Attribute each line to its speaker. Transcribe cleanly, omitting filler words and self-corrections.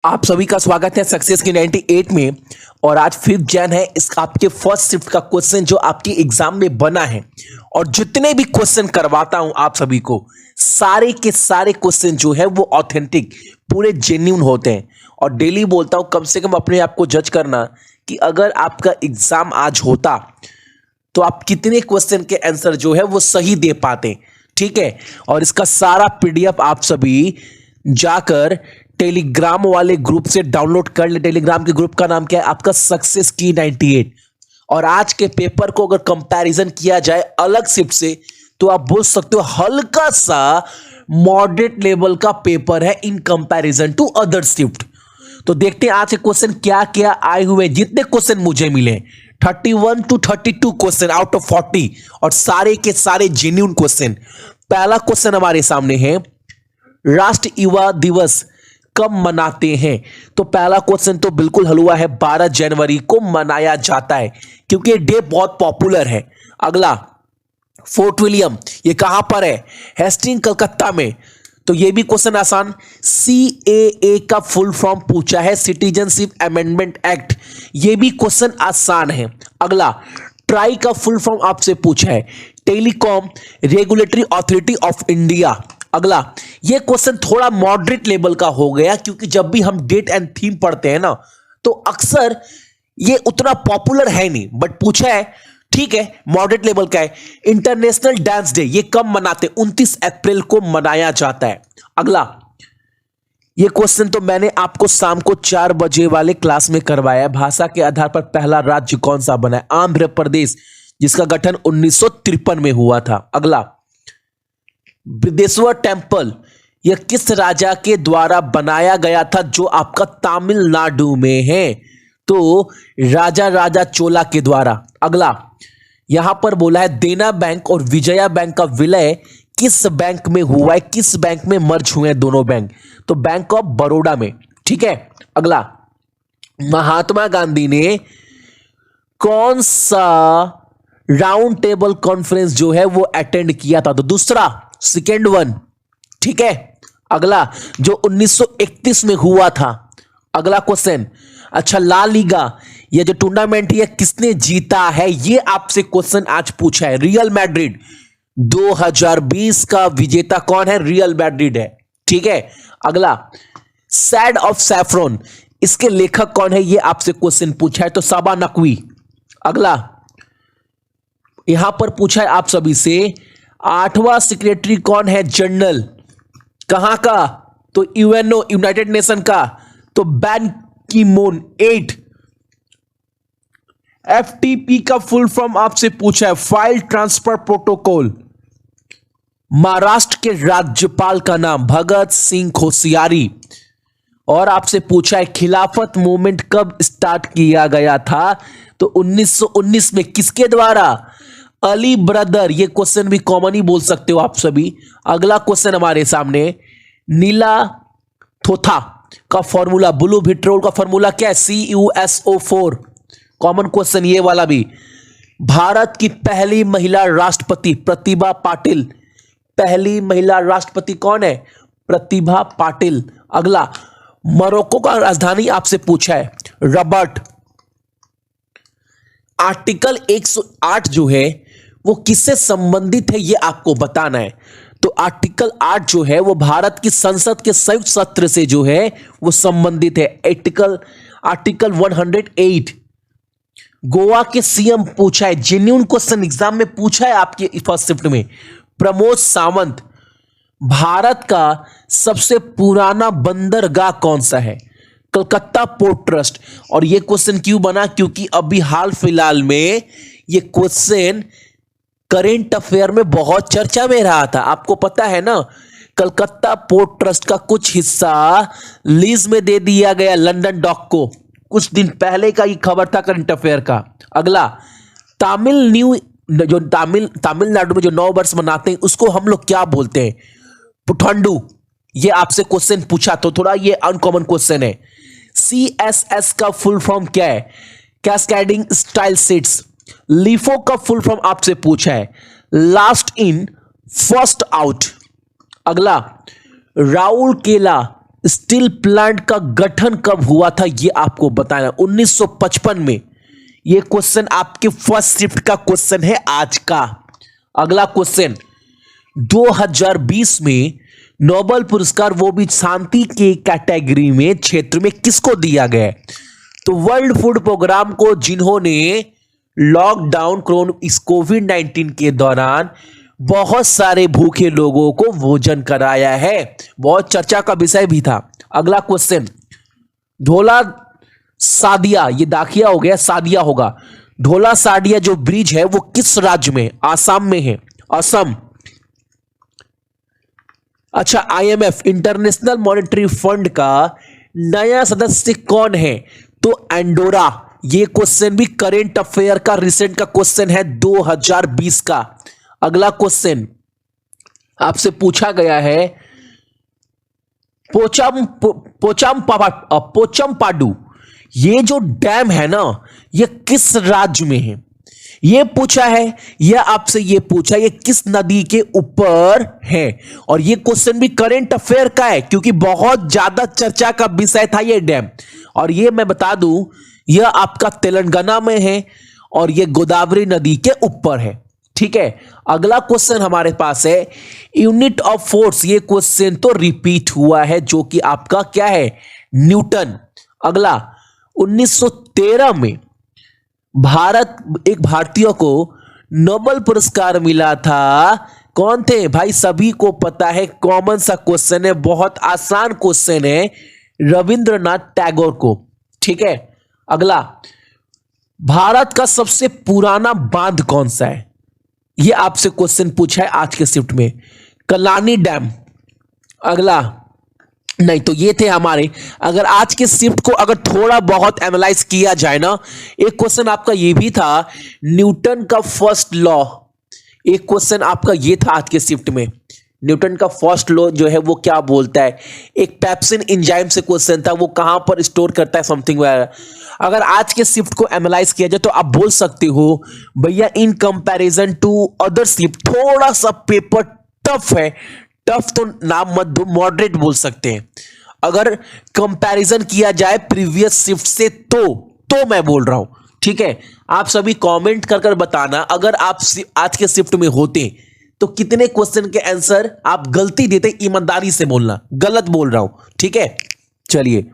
Speaker 1: आप सभी का स्वागत है सक्सेस की 98 में। और आज 5 जन है। इस आपके फर्स्ट शिफ्ट का क्वेश्चन जो आपके एग्जाम में बना है, और जितने भी क्वेश्चन करवाता हूं आप सभी को, सारे के सारे क्वेश्चन जो है वो ऑथेंटिक, पूरे जेन्युइन होते हैं। और डेली बोलता हूं कम से कम अपने आप को जज करना कि अगर आपका एग्जाम आज होता तो आप कितने क्वेश्चन के आंसर जो है वो सही दे पाते। ठीक है, और इसका सारा पीडीएफ आप सभी जाकर टेलीग्राम वाले ग्रुप से डाउनलोड कर ले। टेलीग्राम के ग्रुप का नाम क्या है आपका? सक्सेस की 98। और आज के पेपर को अगर कंपैरिजन किया जाए अलग शिफ्ट से तो आप बोल सकते हो हल्का सा मॉडरेट लेवल का पेपर है in comparison to other shift. तो देखते हैं आज के क्वेश्चन क्या क्या आए हुए। जितने क्वेश्चन मुझे मिले 31 to 32 क्वेश्चन आउट ऑफ 40, और सारे के सारे जेन्युइन क्वेश्चन। पहला क्वेश्चन हमारे सामने है, राष्ट्र युवा दिवस कब मनाते हैं? तो पहला क्वेश्चन तो बिल्कुल हलवा है, 12 जनवरी को मनाया जाता है क्योंकि ये डे बहुत पॉपुलर है। अगला, फोर्ट विलियम ये कहां पर है? हेस्टिंग कलकत्ता में। तो ये भी क्वेश्चन आसान। CAA का फुल फॉर्म पूछा है, सिटीजनशिप अमेंडमेंट एक्ट। ये भी क्वेश्चन आसान है। अगला, ट्राई का फुल फॉर्म आपसे पूछा है, telecom regulatory authority of India. अगला, ये क्वेश्चन थोड़ा मॉडरेट लेवल का हो गया क्योंकि जब भी हम डेट एंड थीम पढ़ते हैं ना तो अक्सर ये उतना पॉपुलर है नहीं, बट पूछा है, ठीक है, मॉडरेट लेवल का है। इंटरनेशनल डांस डे ये कब मनाते? 29 अप्रैल को मनाया जाता है। अगला, ये क्वेश्चन तो मैंने आपको शाम को 4 बजे वाले क्लास में करवाया है। भाषा के आधार पर पहला राज्य कौन सा बना है? आंध्र प्रदेश, जिसका गठन 1953 में हुआ था। अगला, बृहदेश्वर टेम्पल यह किस राजा के द्वारा बनाया गया था जो आपका तमिलनाडु में है? तो राजा राजा चोला के द्वारा। अगला, यहां पर बोला है देना बैंक और विजया बैंक का विलय किस बैंक में हुआ है? किस बैंक में मर्ज हुए हैं दोनों बैंक? तो बैंक ऑफ बड़ौदा में। ठीक है। अगला, महात्मा गांधी ने कौन सा राउंड टेबल कॉन्फ्रेंस जो है वो अटेंड किया था? तो दूसरा, सेकेंड वन। ठीक है। अगला, जो 1931 में हुआ था। अगला क्वेश्चन, अच्छा, ला लीगा ये जो टूर्नामेंट है किसने जीता है? ये आपसे क्वेश्चन आज पूछा है। Real Madrid. 2020 का विजेता कौन है? रियल मैड्रिड है। ठीक है। अगला, सैड ऑफ सैफरन इसके लेखक कौन है? ये आपसे क्वेश्चन पूछा है, तो साबा नकवी। अगला, यहां पर पूछा है आप सभी से 8वां सेक्रेटरी कौन है जनरल? कहां का? तो यूएनओ, यूनाइटेड नेशन का। तो बैन की मून 8। FTP का फुल फॉर्म आपसे पूछा है, फाइल ट्रांसफर प्रोटोकॉल। महाराष्ट्र के राज्यपाल का नाम भगत सिंह कोश्यारी। और आपसे पूछा है खिलाफत मूवमेंट कब स्टार्ट किया गया था? तो 1919 में। किसके द्वारा? अली ब्रदर। ये क्वेश्चन भी कॉमन ही बोल सकते हो आप सभी। अगला क्वेश्चन हमारे सामने, नीला थोथा का फॉर्मूला, ब्लू विट्रोल का फॉर्मूला क्या है? CuSO4। कॉमन क्वेश्चन ये वाला भी। भारत की पहली महिला राष्ट्रपति प्रतिभा पाटिल। पहली महिला राष्ट्रपति कौन है? प्रतिभा पाटिल। अगला, मोरक्को का राजधानी आपसे पूछा है, रबट। आर्टिकल 108 जो है वो किससे संबंधित है ये आपको बताना है। तो आर्टिकल 8 जो है वो भारत की संसद के संयुक्त सत्र से जो है वो संबंधित है। आर्टिकल 108। गोवा के सीएम पूछा है, जेन्युइन क्वेश्चन एग्जाम में पूछा है आपके फर्स्ट शिफ्ट में। प्रमोद सावंत। भारत का सबसे पुराना बंदरगाह कौन सा है? Calcutta port trust. और यह क्वेश्चन क्यों बना? क्योंकि अभी हाल फिलहाल में यह क्वेश्चन करेंट अफेयर में बहुत चर्चा में रहा था। आपको पता है ना, कलकत्ता पोर्ट ट्रस्ट का कुछ हिस्सा लीज में दे दिया गया लंदन डॉक को। कुछ दिन पहले का ये खबर था करेंट अफेयर का। अगला, तमिलनाडु में जो नव वर्ष मनाते हैं उसको हम लोग क्या बोलते हैं? पुथांडु। ये आपसे क्वेश्चन पूछा तो थोड़ा ये अनकॉमन क्वेश्चन है। CSS का फुल फॉर्म क्या है? Cascading style seats. लिफो का फुल फॉर्म आपसे पूछा है, लास्ट इन फर्स्ट आउट। अगला, राउल केला स्टील प्लांट का गठन कब हुआ था ये आपको बताना। 1955 में। ये क्वेश्चन आपके फर्स्ट शिफ्ट का क्वेश्चन है आज का। अगला क्वेश्चन, 2020 में नोबेल पुरस्कार वो भी शांति के कैटेगरी में क्षेत्र में किसको दिया गया है? तो वर्ल्ड फूड प्रोग्राम को, जिन्होंने लॉकडाउन कोविड-19 के दौरान बहुत सारे भूखे लोगों को भोजन कराया है, बहुत चर्चा का विषय भी था। अगला क्वेश्चन, ढोला सादिया, ये दाखिया हो गया, सादिया होगा। ढोला सादिया जो ब्रिज है वो किस राज्य में? आसाम में है, असम। अच्छा, आईएमएफ इंटरनेशनल मॉनेटरी फंड का नया सदस्य कौन है? तो एंडोरा। ये क्वेश्चन भी करेंट अफेयर का रिसेंट का क्वेश्चन है 2020 का। अगला क्वेश्चन आपसे पूछा गया है, पोचमपाडू, ये जो डैम है ना, ये किस राज्य में है? ये पूछा है, यह आपसे ये पूछा ये किस नदी के ऊपर है? और ये क्वेश्चन भी करेंट अफेयर का है, क्योंकि बहुत ज्यादा चर्चा का विषय था ये डैम। और ये मैं बता दूं, यह आपका तेलंगाना में है और ये गोदावरी नदी के ऊपर है। ठीक है, अगला क्वेश्चन हमारे पास है यूनिट ऑफ फोर्स। ये क्वेश्चन तो रिपीट हुआ है, जो कि आपका क्या है? न्यूटन। अगला, 1913 में एक भारतीय को नोबेल पुरस्कार मिला था। कौन थे भाई? सभी को पता है, कॉमन सा क्वेश्चन है, बहुत आसान क्वेश्चन है, रविंद्रनाथ टैगोर को। ठीक है, अगला, भारत का सबसे पुराना बांध कौन सा है? यह आपसे क्वेश्चन पूछा है आज के शिफ्ट में, कलानी डैम। अगला, नहीं तो ये थे हमारे। अगर आज के शिफ्ट को अगर थोड़ा बहुत एनालाइज किया जाए ना, एक क्वेश्चन आपका ये भी था, न्यूटन का फर्स्ट लॉ। एक क्वेश्चन आपका ये था आज के शिफ्ट में, न्यूटन का फर्स्ट लॉ जो है वो क्या बोलता है? एक पेप्सिन एंजाइम से क्वेश्चन था, वो कहां पर स्टोर करता है, समथिंग वगैरह। अगर आज के शिफ्ट को एनालाइज किया जाए तो आप बोल सकते हो भैया in comparison to other shift थोड़ा सा पेपर टफ है। टफ तो नाम मत दो, मॉडरेट बोल सकते हैं। अगर कंपैरिजन किया जाए प्रीवियस शिफ्ट से तो मैं बोल रहा हूं। ठीक है, आप सभी कमेंट कर बताना, अगर आप आज के शिफ्ट में होते तो कितने क्वेश्चन के आंसर आप गलती देते, ईमानदारी से बोलना, गलत बोल रहा हूं। ठीक है, चलिए।